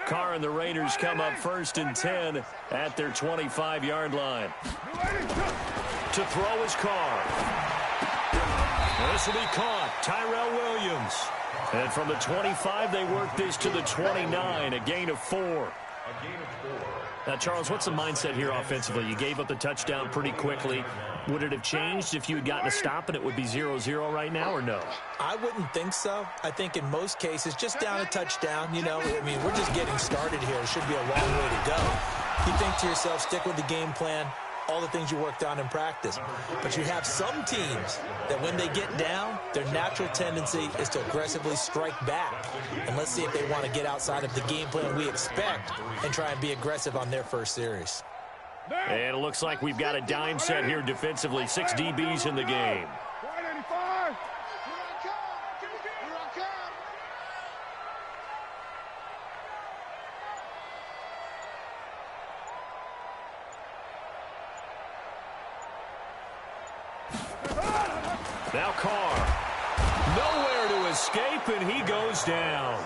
Carr and the Raiders come up 1st and 10 at their 25-yard line. To throw is Carr. This will be caught. Tyrell Williams. And from the 25, they work this to the 29, a gain of 4. Now, Charles, what's the mindset here offensively? You gave up the touchdown pretty quickly. Would it have changed if you had gotten a stop and it would be 0-0 right now, or no? I wouldn't think so. I think in most cases, just down a touchdown, you know, I mean, we're just getting started here. It should be a long way to go. You think to yourself, stick with the game plan, all the things you worked on in practice. But you have some teams that when they get down, their natural tendency is to aggressively strike back. And let's see if they want to get outside of the game plan we expect and try and be aggressive on their first series. And it looks like we've got a dime set here defensively. 6 DBs in the game. Now Carr. Nowhere to escape, and he goes down.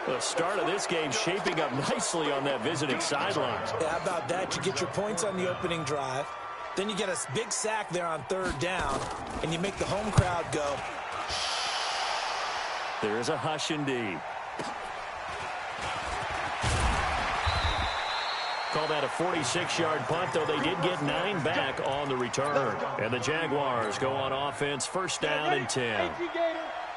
The start of this game shaping up nicely on that visiting sideline. Yeah, how about that? You get your points on the opening drive. Then you get a big sack there on 3rd down, and you make the home crowd go. There is a hush indeed. Call that a 46-yard punt, though they did get 9 back on the return. And the Jaguars go on offense, 1st down and 10.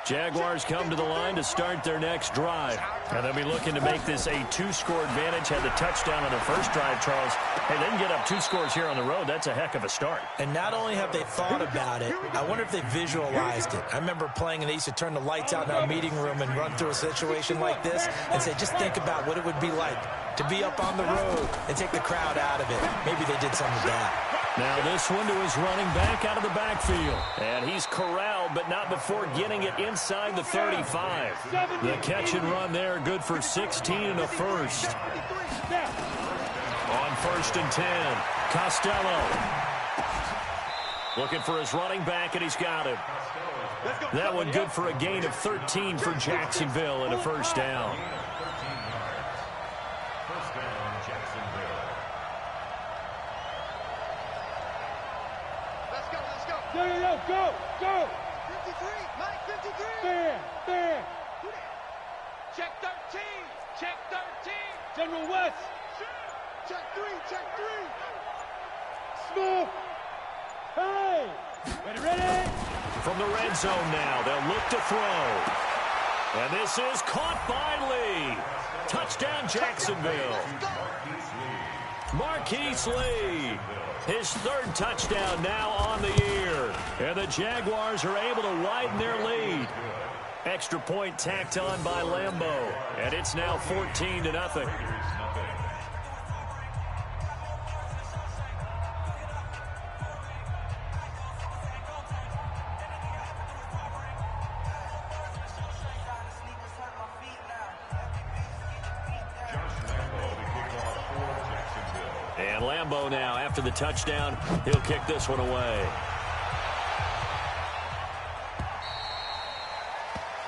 Jaguars come to the line to start their next drive. And they'll be looking to make this a 2-score advantage. Had the touchdown on their first drive, Charles. Hey, they can get up 2 scores here on the road. That's a heck of a start. And not only have they thought about it, I wonder if they visualized it. I remember playing, and they used to turn the lights out in our meeting room and run through a situation like this and say, just think about what it would be like to be up on the road and take the crowd out of it. Maybe they did some of that. Now this one to his running back out of the backfield. And he's corralled, but not before getting it inside the 35. The catch and run there, good for 16 and a first. On 1st and 10, Costello. Looking for his running back, and he's got him. That one good for a gain of 13 for Jacksonville and a 1st down. Go! 53, Mike, 53. Fair. Check 13. General West. Check 3. Smith. Hey. Ready? From the red zone now, they'll look to throw. And this is caught by Lee. Touchdown, Jacksonville. Marquise Lee. His 3rd touchdown now on the year. And the Jaguars are able to widen their lead. Extra point tacked on by Lambeau. And it's now 14-0. And Lambeau now, after the touchdown, he'll kick this one away.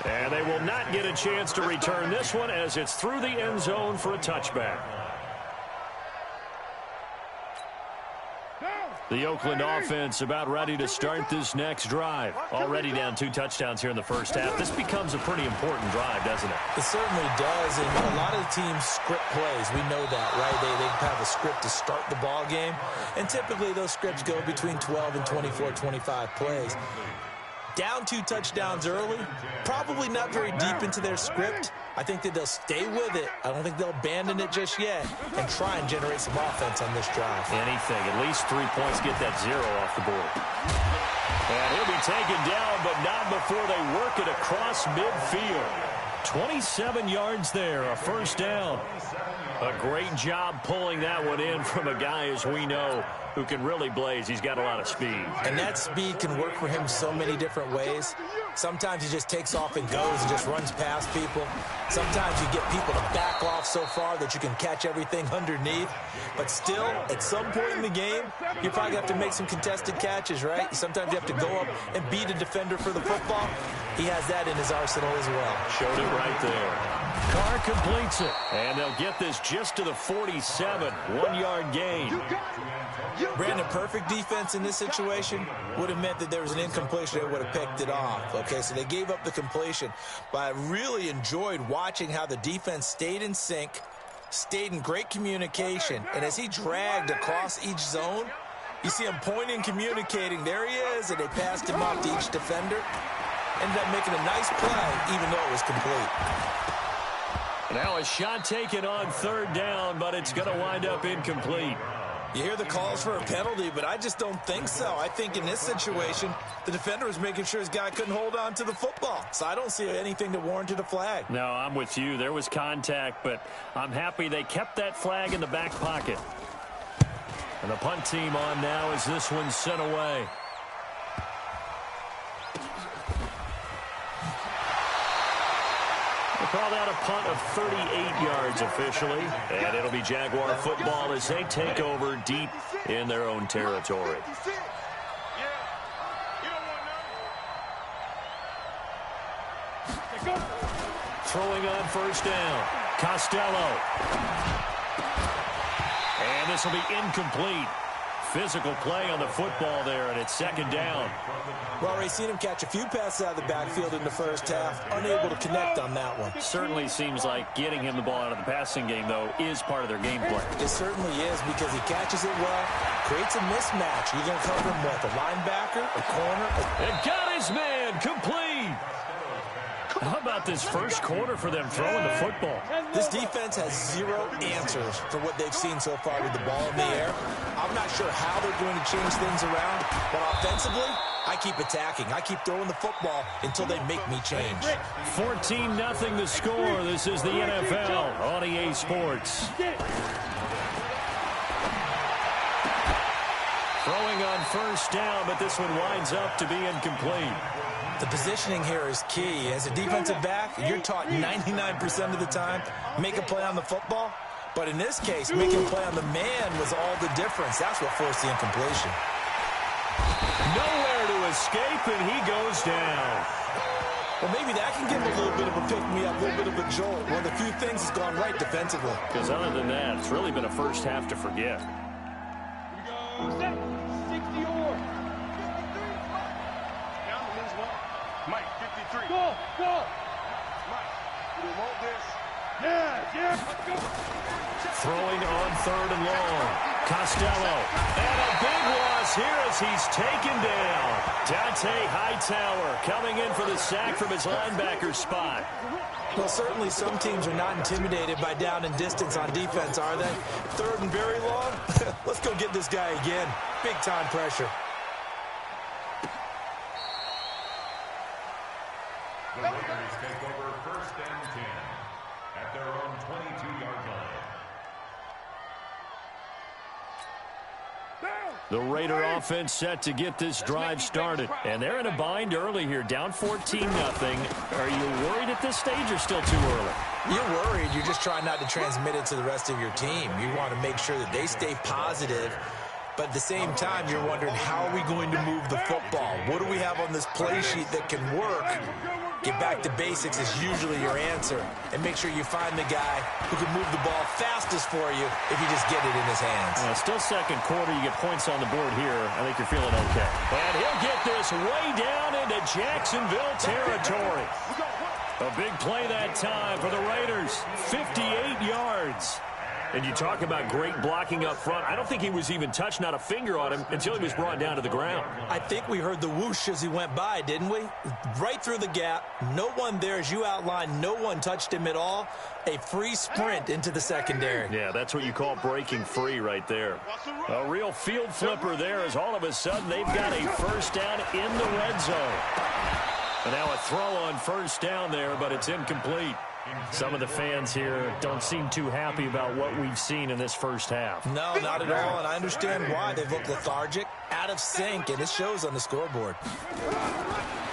And they will not get a chance to return this one as it's through the end zone for a touchback. The Oakland offense about ready to start this next drive. Already down 2 touchdowns here in the first half. This becomes a pretty important drive, doesn't it? It certainly does, and a lot of the teams script plays. We know that, right? They have a script to start the ball game, and typically those scripts go between 12 and 24, 25 plays. Down 2 touchdowns early, probably not very deep into their script. I think that they'll stay with it. I don't think they'll abandon it just yet and try and generate some offense on this drive. Anything. At least 3 points, get that 0 off the board. And he'll be taken down, but not before they work it across midfield. 27 yards there, a 1st down. A great job pulling that one in from a guy, as we know, who can really blaze. He's got a lot of speed. And that speed can work for him so many different ways. Sometimes he just takes off and goes and just runs past people. Sometimes you get people to back off so far that you can catch everything underneath. But still, at some point in the game, you probably have to make some contested catches, right? Sometimes you have to go up and beat a defender for the football. He has that in his arsenal as well. Showed it right there. Carr completes it. And they'll get this just to the 47. 1-yard gain. Brandon, perfect defense in this situation would have meant that there was an incompletion that would have picked it off. Okay, so they gave up the completion. But I really enjoyed watching how the defense stayed in sync, stayed in great communication. And as he dragged across each zone, you see him pointing, communicating. There he is, and they passed him off to each defender. Ended up making a nice play, even though it was complete. Now a shot taken on 3rd down, but it's going to wind up incomplete. You hear the calls for a penalty, but I just don't think so. I think in this situation, the defender was making sure his guy couldn't hold on to the football. So I don't see anything that warranted a flag. No, I'm with you. There was contact, but I'm happy they kept that flag in the back pocket. And the punt team on now as this one's sent away. They call that a punt of 38 yards officially, and it'll be Jaguar football as they take over deep in their own territory. Throwing on 1st down, Costello. And this will be incomplete. Physical play on the football there, and it's 2nd down. Well, already seen him catch a few passes out of the backfield in the first half. Unable to connect on that one. Certainly seems like getting him the ball out of the passing game, though, is part of their game plan. It certainly is because he catches it well, creates a mismatch. You're going to cover him with a linebacker, a corner. And got his man complete. How about this first quarter for them throwing the football? This defense has 0 answers for what they've seen so far with the ball in the air. I'm not sure how they're going to change things around, but offensively, I keep attacking. I keep throwing the football until they make me change. 14-0 the score. This is the NFL on EA Sports. Throwing on 1st down, but this one winds up to be incomplete. The positioning here is key. As a defensive back, you're taught 99% of the time, make a play on the football. But in this case, making a play on the man was all the difference. That's what forced the incompletion. Nowhere to escape, and he goes down. Well, maybe that can give him a little bit of a pick-me-up, a little bit of a jolt. One of the few things that's gone right defensively. Because other than that, it's really been a first half to forget. Set. 60 or. Mike, 53. Go, go. Mike, we want this. Yeah, let's go. Throwing on 3rd and long. Costello. And a big loss here as he's taken down. Dante Hightower coming in for the sack from his linebacker spot. Well, certainly some teams are not intimidated by down and distance on defense, are they? 3rd and very long? Let's go get this guy again. Big-time pressure. The Raiders take over 1st and 10 at their own 22-yard line. The Raider offense set to get this drive started. And they're in a bind early here, down 14-0. Are you worried at this stage or still too early? You're worried. You're just trying not to transmit it to the rest of your team. You want to make sure that they stay positive. But at the same time, you're wondering, how are we going to move the football? What do we have on this play sheet that can work? Get back to basics is usually your answer. And make sure you find the guy who can move the ball fastest for you if you just get it in his hands. Still 2nd quarter. You get points on the board here. I think you're feeling okay. And he'll get this way down into Jacksonville territory. A big play that time for the Raiders. 58 yards. And you talk about great blocking up front. I don't think he was even touched, not a finger on him, until he was brought down to the ground. I think we heard the whoosh as he went by, didn't we? Right through the gap. No one there, as you outlined. No one touched him at all. A free sprint into the secondary. Yeah, that's what you call breaking free right there. A real field flipper there as all of a sudden they've got a 1st down in the red zone. And now a throw on 1st down there, but it's incomplete. Some of the fans here don't seem too happy about what we've seen in this first half. No, not at all, and I understand why. They've looked lethargic, out of sync, and it shows on the scoreboard.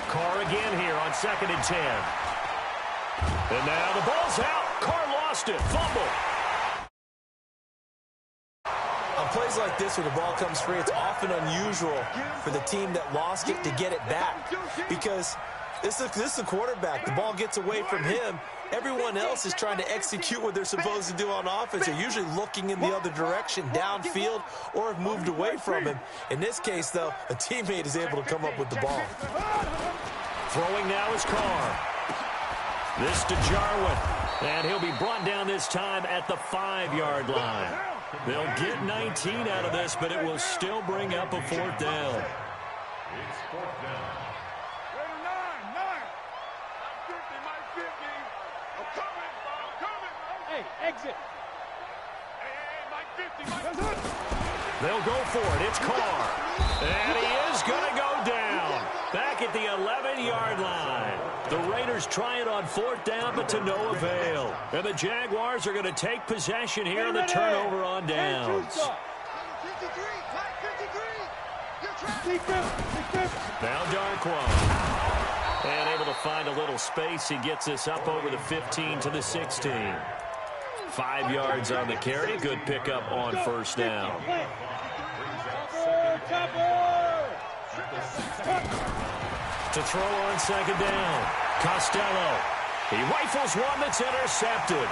Carr again here on 2nd and 10. And now the ball's out. Carr lost it. Fumble. On plays like this where the ball comes free, it's often unusual for the team that lost it to get it back because this is the quarterback. The ball gets away from him. Everyone else is trying to execute what they're supposed to do on offense. They're usually looking in the other direction, downfield, or have moved away from him. In this case, though, a teammate is able to come up with the ball. Throwing now is Carr. This to Jarwin. And he'll be brought down this time at the 5-yard line. They'll get 19 out of this, but it will still bring up a 4th down. It's 4th down. Hey, exit. They'll go for it. It's Carr. And he is going to go down. Back at the 11-yard line. The Raiders try it on 4th down, but to no avail. And the Jaguars are going to take possession here on the turnover on downs. Now Darquan. And able to find a little space. He gets us up over the 15 to the 16. 5 yards on the carry. Good pickup on 1st down. To throw on 2nd down. Costello. He rifles one that's intercepted.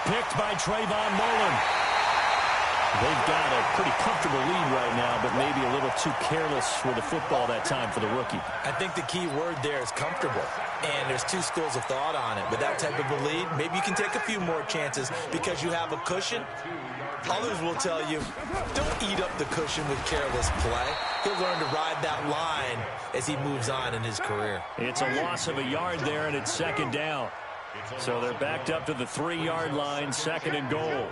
Picked by Trayvon Mullen. They've got a pretty comfortable lead right now, but maybe a little too careless with the football that time for the rookie. I think the key word there is comfortable. And there's two schools of thought on it. With that type of a lead, maybe you can take a few more chances because you have a cushion. Others will tell you, don't eat up the cushion with careless play. He'll learn to ride that line as he moves on in his career. It's a loss of a yard there, and it's 2nd down. So they're backed up to the 3-yard line, 2nd and goal.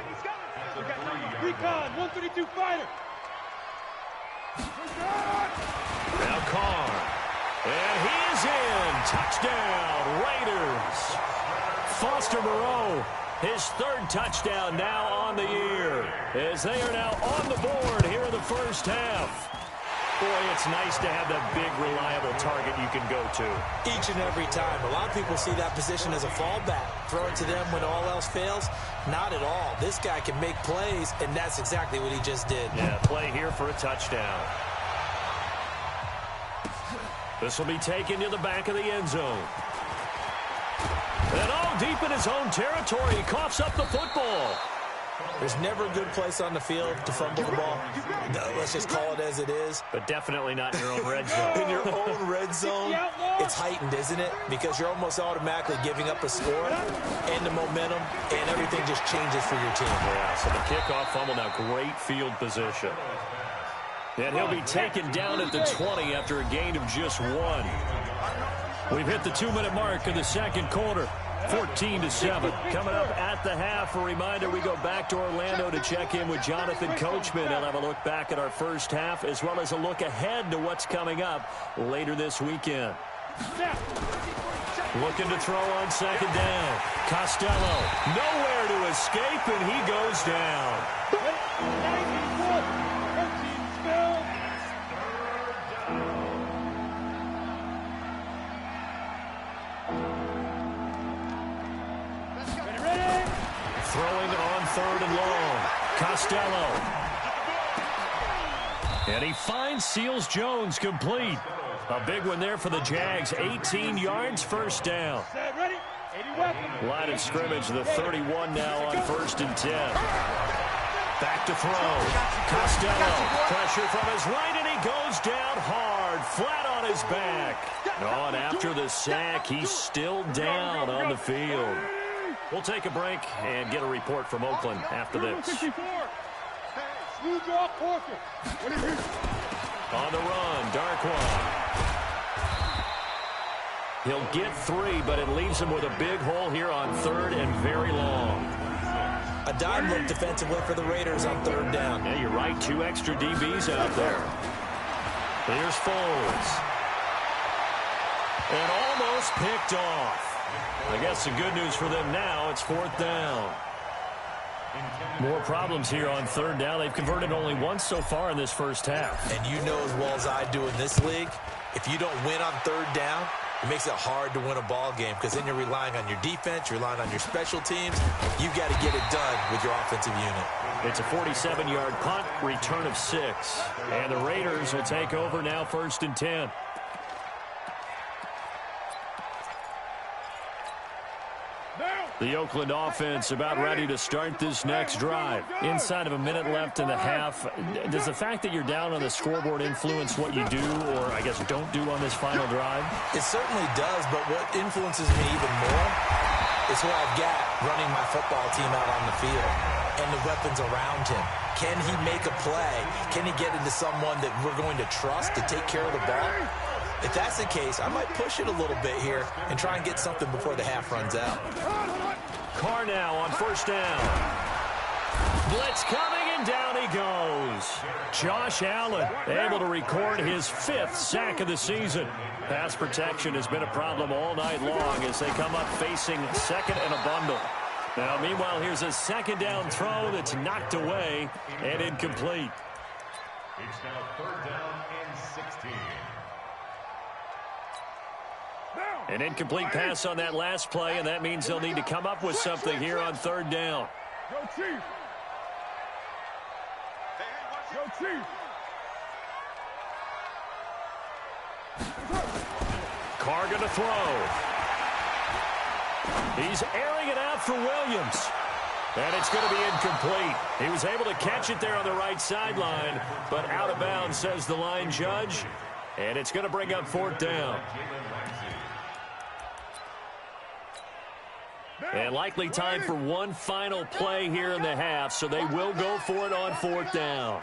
Recon, 132 fighter. Now Carr. And he is in. Touchdown, Raiders. Foster Moreau, his 3rd touchdown now on the year, as they are now on the board here in the first half. Boy, it's nice to have that big, reliable target you can go to. Each and every time. A lot of people see that position as a fallback. Throw it to them when all else fails. Not at all. This guy can make plays, and that's exactly what he just did. Yeah, play here for a touchdown. This will be taken to the back of the end zone. And all deep in his own territory, he coughs up the football. There's never a good place on the field to fumble the ball. Let's just call it as it is. But definitely not in your own red zone. In your own red zone, it's heightened, isn't it? Because you're almost automatically giving up a score and the momentum, and everything just changes for your team. Yeah, so the kickoff fumble now, great field position. And he'll be taken down at the 20 after a gain of just 1. We've hit the 2-minute mark in the 2nd quarter. 14-7. Coming up at the half, a reminder, we go back to Orlando to check in with Jonathan Coachman. He'll have a look back at our first half as well as a look ahead to what's coming up later this weekend. Looking to throw on 2nd down. Costello, nowhere to escape, and he goes down. Throwing on 3rd and long. Costello. And he finds Seals-Jones complete. A big one there for the Jags. 18 yards, 1st down. Line of scrimmage, the 31 now on 1st and 10. Back to throw. Costello. Pressure from his right, and he goes down hard, flat on his back. Oh, and after the sack, he's still down on the field. We'll take a break and get a report from Oakland after this. On the run, Darquan. He'll get 3, but it leaves him with a big hole here on 3rd and very long. A dime look defensively for the Raiders on 3rd down. Yeah, you're right. 2 extra DBs out there. Here's Foles. And almost picked off. I guess the good news for them now, it's 4th down. More problems here on 3rd down. They've converted only once so far in this first half. And you know as well as I do in this league, if you don't win on 3rd down, it makes it hard to win a ball game because then you're relying on your defense, you're relying on your special teams. You've got to get it done with your offensive unit. It's a 47-yard punt, return of 6. And the Raiders will take over now 1st and 10. The Oakland offense about ready to start this next drive. Inside of a minute left in the half. Does the fact that you're down on the scoreboard influence what you do, or I guess don't do on this final drive? It certainly does, but what influences me even more is who I've got running my football team out on the field and the weapons around him. Can he make a play? Can he get into someone that we're going to trust to take care of the ball? If that's the case, I might push it a little bit here and try and get something before the half runs out. Carr now on 1st down. Blitz coming, and down he goes. Josh Allen able to record his 5th sack of the season. Pass protection has been a problem all night long as they come up facing 2nd and a bundle. Now, meanwhile, here's a 2nd down throw that's knocked away and incomplete. It's now 3rd down and 16. An incomplete pass on that last play, and that means they'll need to come up with something here on 3rd down. Go Chief! Go Chief! Carr going to throw. He's airing it out for Williams. And it's going to be incomplete. He was able to catch it there on the right sideline, but out of bounds, says the line judge. And it's going to bring up 4th down. And likely time for one final play here in the half, so they will go for it on 4th down.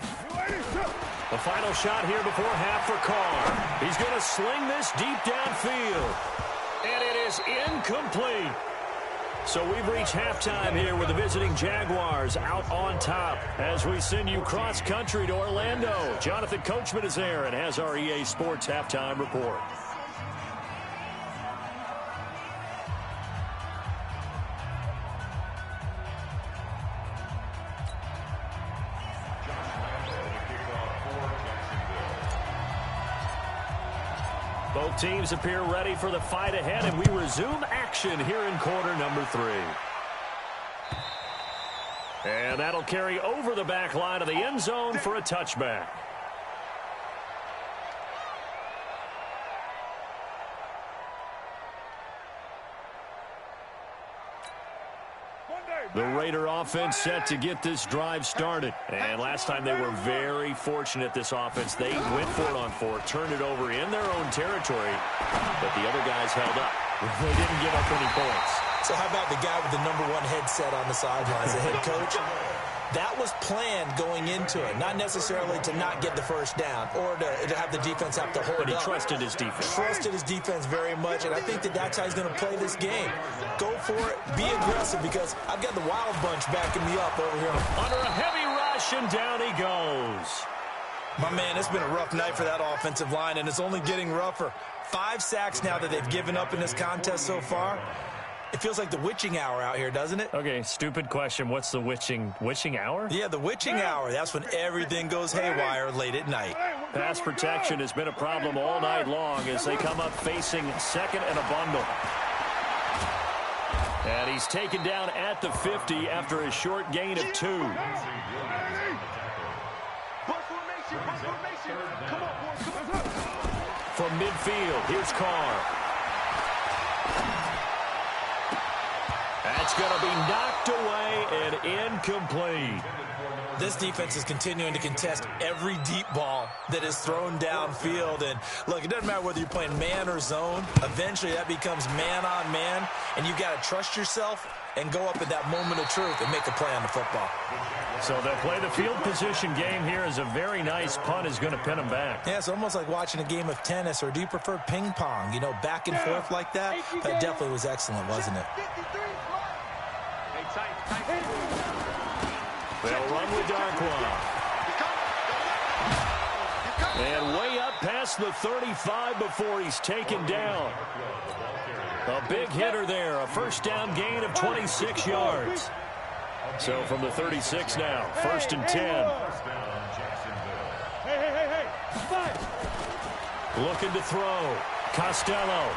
The final shot here before half for Carr. He's going to sling this deep downfield. And it is incomplete. So we've reached halftime here with the visiting Jaguars out on top as we send you cross-country to Orlando. Jonathan Coachman is there and has our EA Sports halftime report. Both teams appear ready for the fight ahead, and we resume action here in quarter number 3. And that'll carry over the back line of the end zone for a touchback. The Raider offense set to get this drive started. And last time they were very fortunate, this offense. They went for it on 4, turned it over in their own territory, but the other guys held up. They didn't give up any points. So how about the guy with the #1 headset on the sidelines, the head coach? That was planned going into it, not necessarily to not get the first down or to have the defense have to hold up. But he trusted his defense. Trusted his defense very much, and I think that that's how he's going to play this game. Go for it, be aggressive, because I've got the Wild Bunch backing me up over here. Under a heavy rush, and down he goes. My man, it's been a rough night for that offensive line, and it's only getting rougher. 5 sacks now that they've given up in this contest so far. It feels like the witching hour out here, doesn't it? Okay, stupid question. What's the witching hour? Yeah, the witching hour. That's when everything goes haywire late at night. Pass protection has been a problem all night long as they come up facing 2nd and a bundle. And he's taken down at the 50 after a short gain of 2. From midfield, here's Carr. That's going to be knocked away and incomplete. This defense is continuing to contest every deep ball that is thrown downfield. And, look, it doesn't matter whether you're playing man or zone. Eventually, that becomes man-on-man, and you've got to trust yourself and go up at that moment of truth and make a play on the football. So they play the field position game here as a very nice punt is going to pin them back. Yeah, it's almost like watching a game of tennis, or do you prefer ping pong? You know, back and forth like that? That definitely was excellent, wasn't it? They'll run with Darkwa. And way up past the 35 before he's taken down. A big hitter there, a first down gain of 26 yards. So from the 36 now, 1st and 10. Hey. Looking to throw. Costello.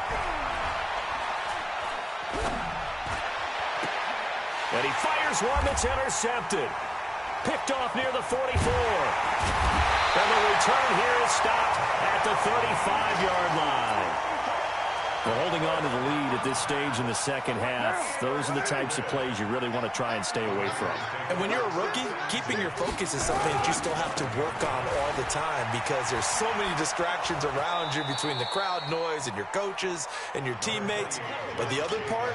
And he fires one that's intercepted. Picked off near the 44. And the return here is stopped at the 35-yard line. Well, holding on to the lead at this stage in the second half, those are the types of plays you really want to try and stay away from. And when you're a rookie, keeping your focus is something that you still have to work on all the time because there's so many distractions around you between the crowd noise and your coaches and your teammates. But the other part,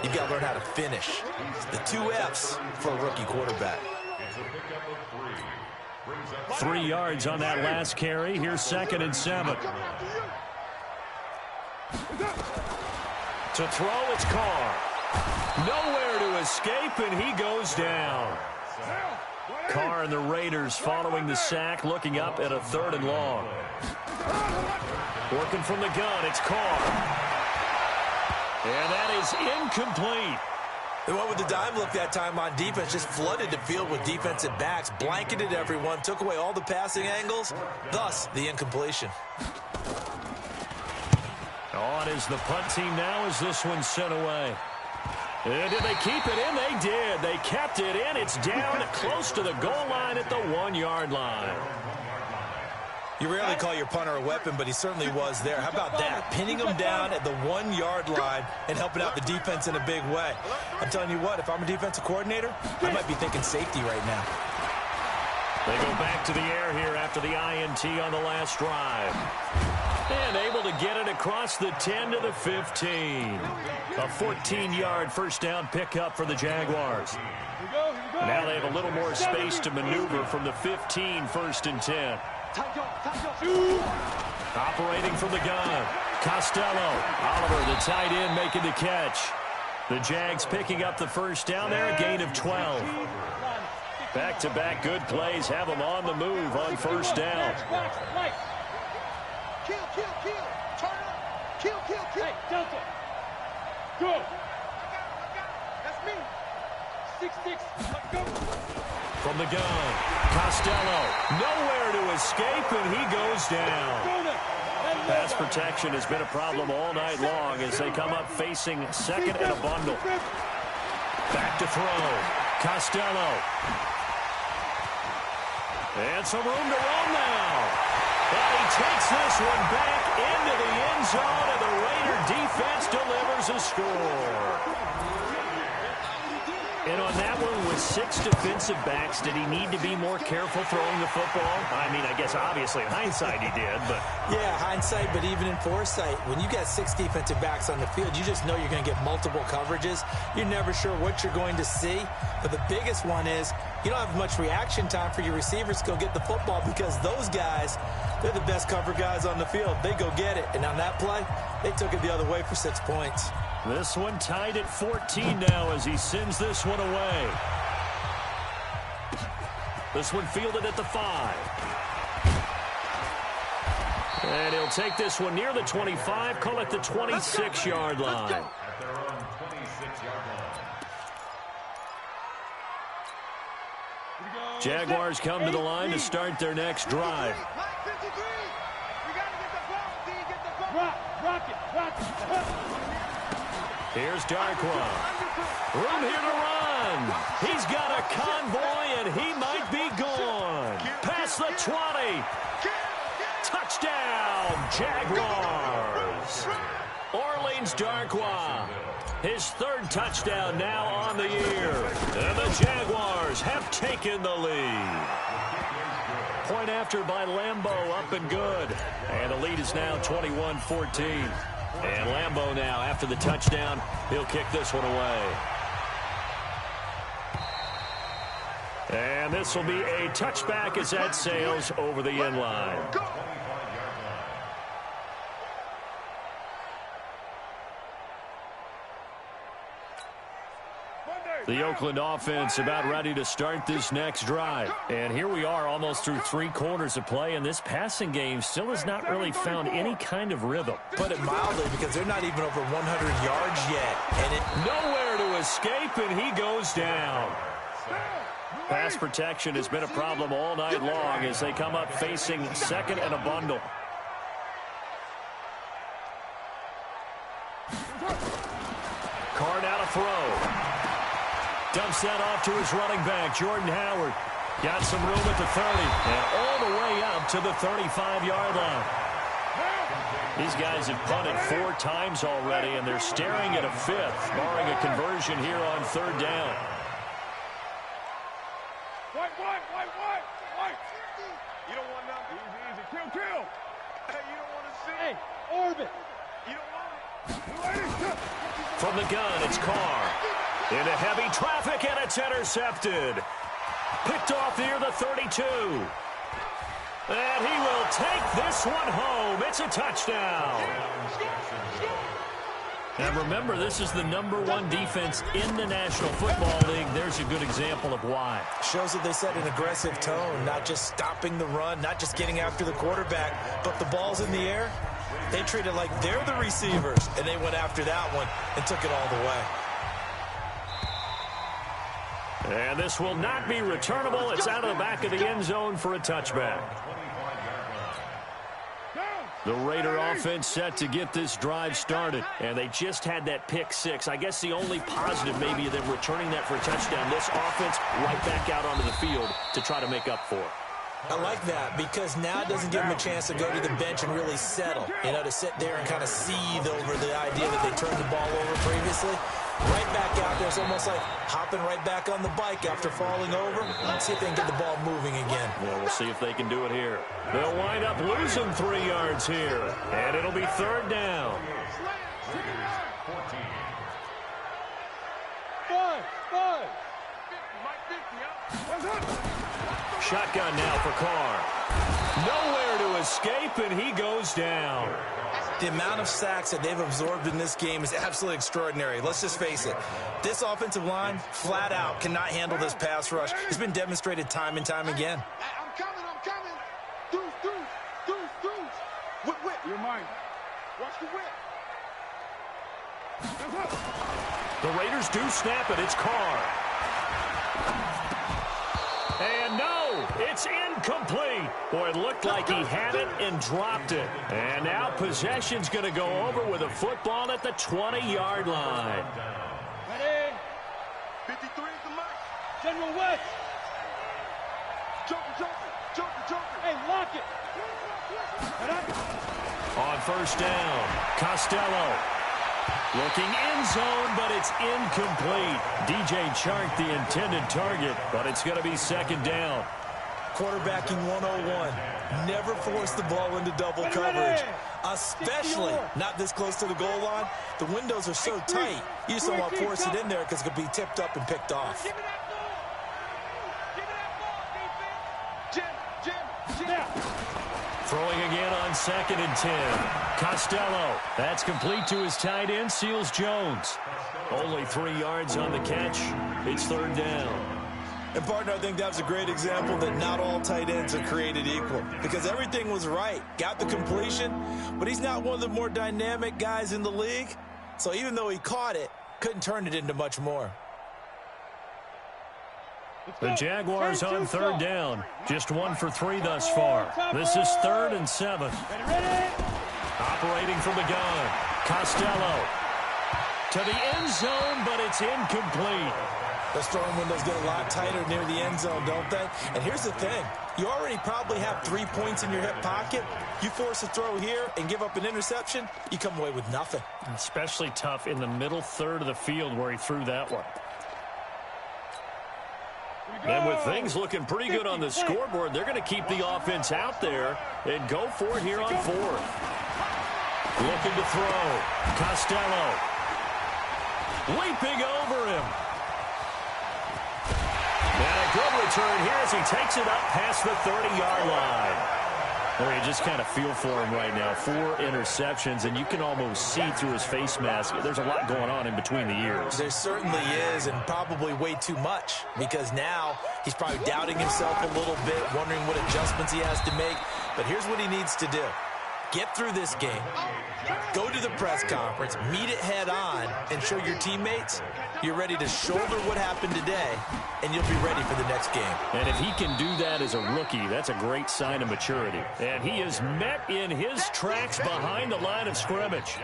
you've got to learn how to finish. It's the 2 F's for a rookie quarterback. 3 yards on that last carry. Here's 2nd and 7. To throw, it's Carr. Nowhere to escape, and he goes down. Carr and the Raiders following the sack, looking up at a 3rd and long. Working from the gun, it's Carr. And that is incomplete. They went with the dime look that time on defense, just flooded the field with defensive backs, blanketed everyone, took away all the passing angles, thus the incompletion. On is the punt team now as this one's sent away. And did they keep it in? They did. They kept it in. It's down close to the goal line at the 1-yard line. You rarely call your punter a weapon, but he certainly was there. How about that? Pinning him down at the 1-yard line and helping out the defense in a big way. I'm telling you what, if I'm a defensive coordinator, I might be thinking safety right now. They go back to the air here after the INT on the last drive. And able to get it across the 10 to the 15. A 14-yard first down pickup for the Jaguars. Now they have a little more space to maneuver from the 15, 1st and 10. Operating from the gun. Costello. Oliver, the tight end, making the catch. The Jags picking up the first down there, a gain of 12. Back-to-back good plays have them on the move on first down. Kill. Hey, Delta. Go. That's me. 6-6. Go. From the gun, Costello. Nowhere to escape, and he goes down. Pass protection has been a problem all night long as they come up facing 2nd and a bundle. Back to throw. Costello. And some room to run now. And he takes this one back into the end zone, and the Raider defense delivers a score. And on that one, with 6 defensive backs, did he need to be more careful throwing the football? I mean, I guess obviously in hindsight he did, but... Yeah, hindsight, but even in foresight, when you got 6 defensive backs on the field, you just know you're going to get multiple coverages. You're never sure what you're going to see. But the biggest one is you don't have much reaction time for your receivers to go get the football because those guys, they're the best cover guys on the field. They go get it. And on that play, they took it the other way for 6 points. This one tied at 14 now as he sends this one away. This one fielded at the 5. And he'll take this one near the 25, call it the 26-yard line. At their own 26-yard line. Jaguars come to the line to start their next drive. Here's Darkwa. Room here to run. He's got a convoy, and he might be gone. Past the 20. Touchdown, Jaguars. Orleans Darkwa. His 3rd touchdown now on the year. And the Jaguars have taken the lead. Point after by Lambeau, up and good. And the lead is now 21-14. And Lambeau now, after the touchdown, he'll kick this one away. And this will be a touchback as that sails over the end line. The Oakland offense about ready to start this next drive. And here we are almost through 3 quarters of play, and this passing game still has not really found any kind of rhythm. Put it mildly, because they're not even over 100 yards yet. And nowhere to escape, and he goes down. Pass protection has been a problem all night long as they come up facing second and a bundle. Carr now to throw. Dumps that off to his running back, Jordan Howard. Got some room at the 30 and all the way up to the 35-yard line. These guys have punted 4 times already, and they're staring at a 5th, barring a conversion here on 3rd down. White. You don't want nothing. Easy. Kill. Hey, you don't want to see. Hey, orbit. You don't want it. From the gun, it's Carr. Into heavy traffic, and it's intercepted. Picked off near the 32. And he will take this one home. It's a touchdown. And remember, this is the #1 defense in the National Football League. There's a good example of why. shows that they set an aggressive tone, not just stopping the run, not just getting after the quarterback, but the ball's in the air. They treat it like they're the receivers, and they went after that one and took it all the way. And this will not be returnable. It's out of the back of the end zone for a touchback. The Raider offense set to get this drive started, and they just had that pick 6. I guess the only positive maybe of them returning that for a touchdown. This offense right back out onto the field to try to make up for it. I like that because now it doesn't give them a chance to go to the bench and really settle, to sit there and kind of seethe over the idea that they turned the ball over previously. Right back out there. It's almost like hopping right back on the bike after falling over. Let's see if they can get the ball moving again. Well, we'll see if they can do it here. They'll wind up losing 3 yards here, and it'll be 3rd down. Shotgun now for Carr. Nowhere to escape, and he goes down. The amount of sacks that they've absorbed in this game is absolutely extraordinary. Let's just face it. This offensive line, flat out, cannot handle this pass rush. It's been demonstrated time and time again. I'm coming. Deuce. Whip. You're mine. Watch the whip. The Raiders do snap it. It's Carr. And no, it's incomplete. Boy, it looked like he had it and dropped it. And now possession's going to go over with a football at the 20-yard line. Ready? 53 is the mark. General West. Joker. Hey, lock it. On 1st down, Costello. Looking end zone, but it's incomplete. DJ Chark, the intended target, but it's going to be 2nd down. Quarterbacking 101. Never force the ball into double coverage, especially not this close to the goal line. The windows are so tight, you just don't want to force it in there because it could be tipped up and picked off. Throwing again on 2nd and 10. Costello, that's complete to his tight end, Seals Jones. Only 3 yards on the catch. It's 3rd down. And, partner, I think that was a great example that not all tight ends are created equal because everything was right. Got the completion, but he's not one of the more dynamic guys in the league. So even though he caught it, couldn't turn it into much more. The Jaguars on 3rd down. Just 1 for 3 thus far. This is 3rd and 7. Operating from the gun. Costello. To the end zone, but it's incomplete. The throwing windows get a lot tighter near the end zone, don't they? And here's the thing. You already probably have 3 points in your hip pocket. You force a throw here and give up an interception, you come away with nothing. Especially tough in the middle third of the field where he threw that one. And with things looking pretty good on the scoreboard, they're going to keep the offense out there and go for it here on 4th. Looking to throw. Costello. Leaping over him. And a good return here as he takes it up past the 30-yard line. Well, you just kind of feel for him right now. 4 interceptions, and you can almost see through his face mask. There's a lot going on in between the ears. There certainly is, and probably way too much, because now he's probably doubting himself a little bit, wondering what adjustments he has to make. But here's what he needs to do. Get through this game, go to the press conference, meet it head on, and show your teammates you're ready to shoulder what happened today, and you'll be ready for the next game. And if he can do that as a rookie, that's a great sign of maturity. And he is met in his tracks behind the line of scrimmage.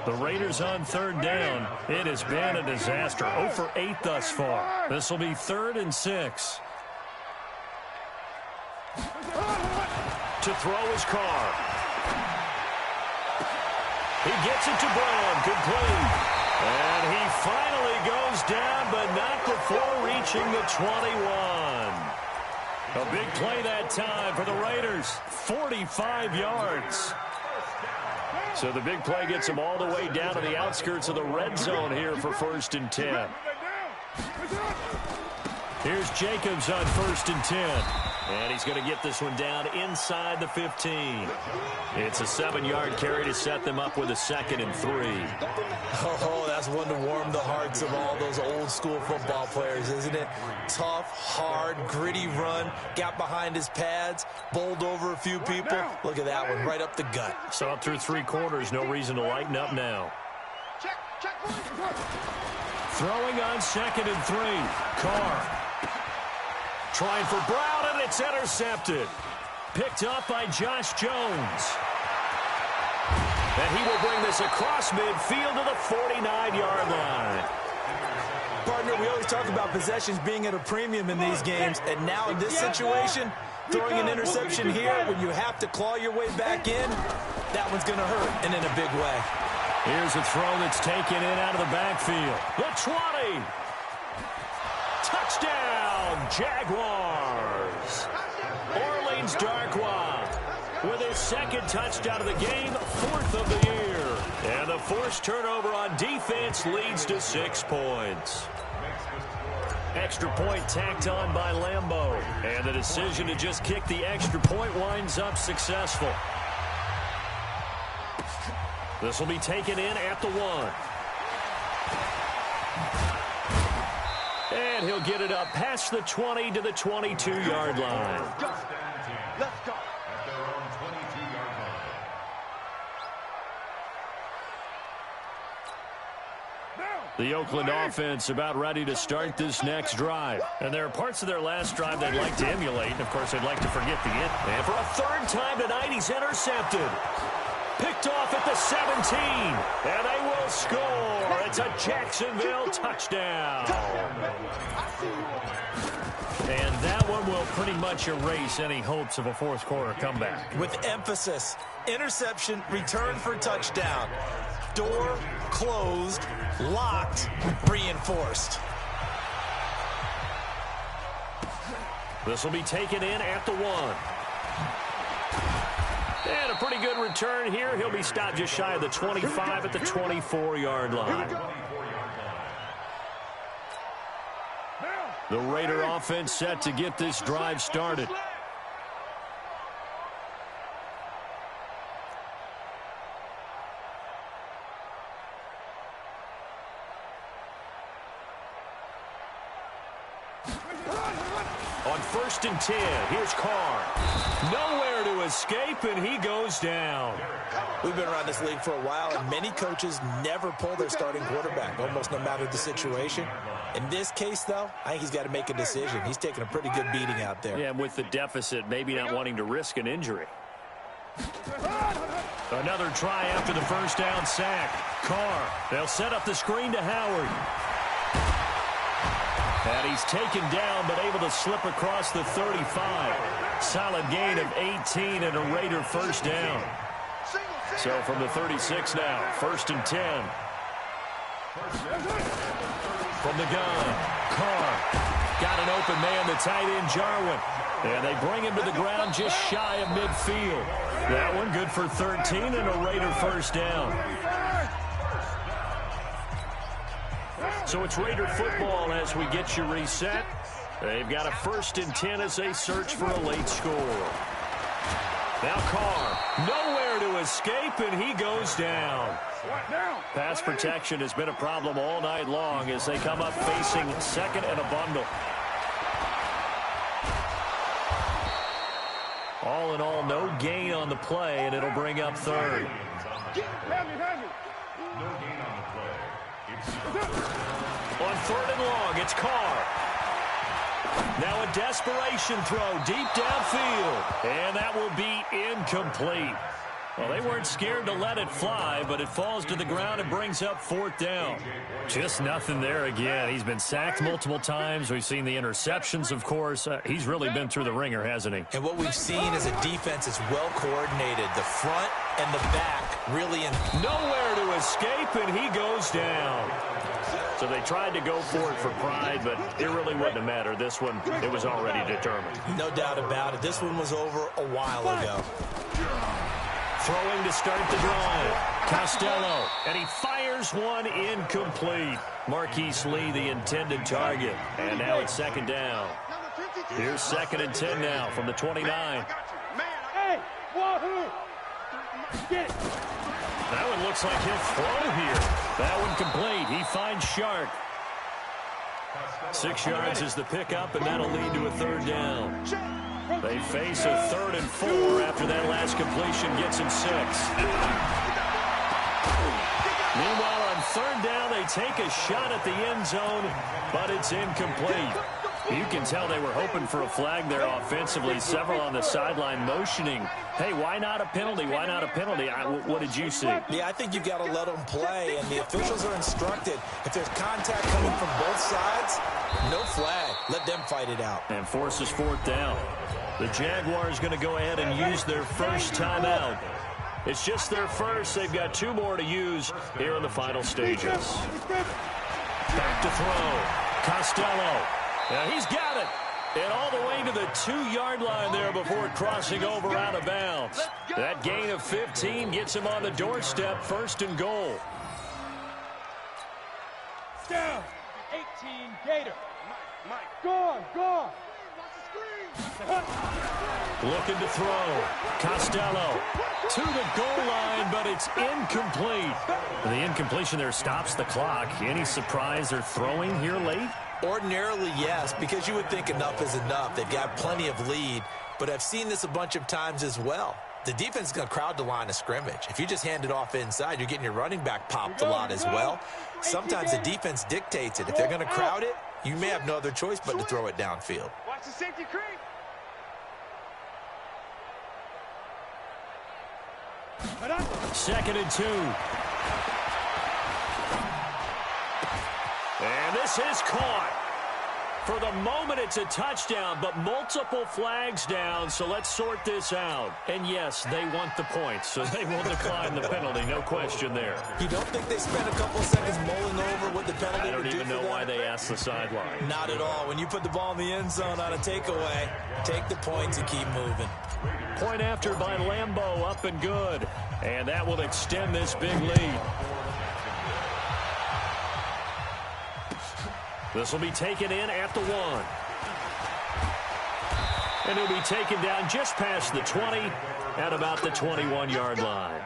The Raiders on 3rd down. It has been a disaster. 0 for 8 thus far. This will be 3rd and 6. To throw his car. He gets it to Brown. Complete. And he finally goes down, but not before reaching the 21. A big play that time for the Raiders. 45 yards. So the big play gets him all the way down to the outskirts of the red zone here for 1st and 10. Here's Jacobs on 1st and 10. And he's going to get this one down inside the 15. It's a 7-yard carry to set them up with a 2nd and 3. Oh, that's one to warm the hearts of all those old-school football players, isn't it? Tough, hard, gritty run, got behind his pads, bowled over a few people. Look at that one, right up the gut. So up through 3 quarters, no reason to lighten up now. Throwing on 2nd and 3. Carr. Trying for Brown, and it's intercepted. Picked up by Josh Jones. And he will bring this across midfield to the 49-yard line. Partner, we always talk about possessions being at a premium in these games, and now in this situation, throwing an interception here when you have to claw your way back in, that one's going to hurt, and in a big way. Here's a throw that's taken in out of the backfield. The 20. Touchdown, Jaguars. Orleans Darkwa with his 2nd touchdown of the game, 4th of the year. And the forced turnover on defense leads to 6 points. Extra point tacked on by Lambeau. And the decision to just kick the extra point winds up successful. This will be taken in at the 1. And he'll get it up past the 20 to the 22-yard line. Let's go. At their own 22-yard line. The Oakland offense about ready to start this next drive. And there are parts of their last drive they'd like to emulate. And, of course, they'd like to forget the end. And for a 3rd time tonight, he's intercepted. Picked off at the 17. And they will score. It's a Jacksonville touchdown. And that one will pretty much erase any hopes of a 4th quarter comeback. With emphasis, interception, return for touchdown. Door closed, locked, reinforced. This will be taken in at the 1. And a pretty good return here. He'll be stopped just shy of the 25 at the 24-yard line. The Raider offense set to get this drive started. On 1st and 10, here's Carr. Nowhere to escape, and he goes down. We've been around this league for a while, and many coaches never pull their starting quarterback, almost no matter the situation. In this case, though, I think he's got to make a decision. He's taking a pretty good beating out there. Yeah, and with the deficit, maybe not wanting to risk an injury. Another try after the 1st down sack. Carr, they'll set up the screen to Howard. And he's taken down, but able to slip across the 35. Solid gain of 18 and a Raider 1st down. So from the 36 now, 1st and 10. From the gun, Carr got an open man, the tight end, Jarwin. And they bring him to the ground just shy of midfield. That one good for 13 and a Raider 1st down. So it's Raider football as we get you reset. They've got a 1st and 10 as they search for a late score. Now Carr, nowhere to escape, and he goes down. Pass protection has been a problem all night long as they come up facing second and a bundle. All in all, no gain on the play, and it'll bring up third. No gain on the play. On third and long, it's Carr. Now a desperation throw deep downfield, and that will be incomplete. Well, they weren't scared to let it fly, but it falls to the ground and brings up fourth down. Just nothing there again. He's been sacked multiple times. We've seen the interceptions, of course. He's really been through the ringer, hasn't he? And what we've seen is a defense that's well coordinated. The front and the back really in. Nowhere to escape, and he goes down. So they tried to go for it for pride, but it really wouldn't have mattered. This one, it was already determined. No doubt about it. This one was over a while ago. Throwing to start the drive. Costello, and he fires one incomplete. Marquise Lee, the intended target. And now it's second down. Here's 2nd and 10 now from the 29. Hey, wahoo! Get it. That one looks like he'll throw here. That one complete. He finds Shark. 6 yards is the pickup, and that'll lead to a third down. They face a 3rd and 4 after that last completion gets him 6. Meanwhile, on 3rd down, they take a shot at the end zone, but it's incomplete. You can tell they were hoping for a flag there offensively. Several on the sideline motioning, hey, why not a penalty? Why not a penalty? What did you see? Yeah, I think you've got to let them play, and the officials are instructed. If there's contact coming from both sides, no flag. Let them fight it out. And forces 4th down. The Jaguars going to go ahead and use their first timeout. It's just their first. They've got 2 more to use here in the final stages. Back to throw. Costello. Now he's got it. And all the way to the 2-yard line there before crossing over out of bounds. That gain of 15 gets him on the doorstep, 1st and goal. Down. 18 Gator. Gone. Gone. Looking to throw. Costello to the goal line, but it's incomplete. The incompletion there stops the clock. Any surprise they're throwing here late? Ordinarily, yes, because you would think enough is enough. They've got plenty of lead, but I've seen this a bunch of times as well. The defense is going to crowd the line of scrimmage. If you just hand it off inside, you're getting your running back popped a lot as well. Sometimes the defense dictates it. If they're going to crowd it, you may have no other choice but to throw it downfield. Watch the safety creep. 2nd and 2. And this is caught. For the moment, it's a touchdown, but multiple flags down, so let's sort this out. And yes, they want the points, so they will decline the penalty, no question there. You don't think they spent a couple of seconds mulling over what the penalty I don't would do even for know them? why they asked the sideline. Not at all. When you put the ball in the end zone on a takeaway, take the points and keep moving. Point after by Lambeau, up and good. And that will extend this big lead. This will be taken in at the 1. And he'll be taken down just past the 20 at about the 21-yard line.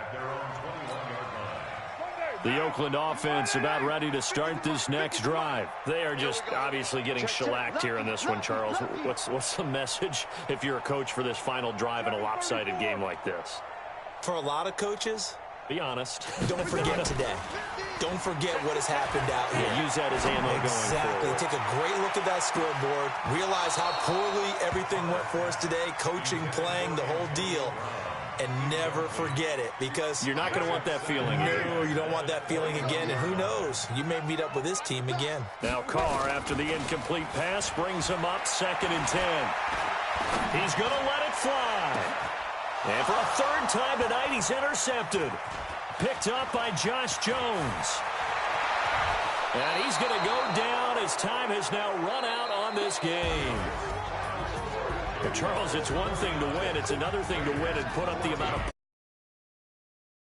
The Oakland offense about ready to start this next drive. They are just obviously getting shellacked here in this one, Charles. What's the message if you're a coach for this final drive in a lopsided game like this? For a lot of coaches, be honest. Don't forget today. Don't forget what has happened out here. Yeah, use that as ammo going Exactly. forward. Take a great look at that scoreboard. Realize how poorly everything went for us today. Coaching, playing, the whole deal. And never forget it, because you're not going to want that feeling. No, you don't want that feeling again. And who knows? You may meet up with this team again. Now Carr, after the incomplete pass, brings him up 2nd and 10. He's going to let it fly. And for a 3rd time tonight, he's intercepted. Picked up by Josh Jones. And he's going to go down as time has now run out on this game. And Charles, it's one thing to win. It's another thing to win and put up the amount of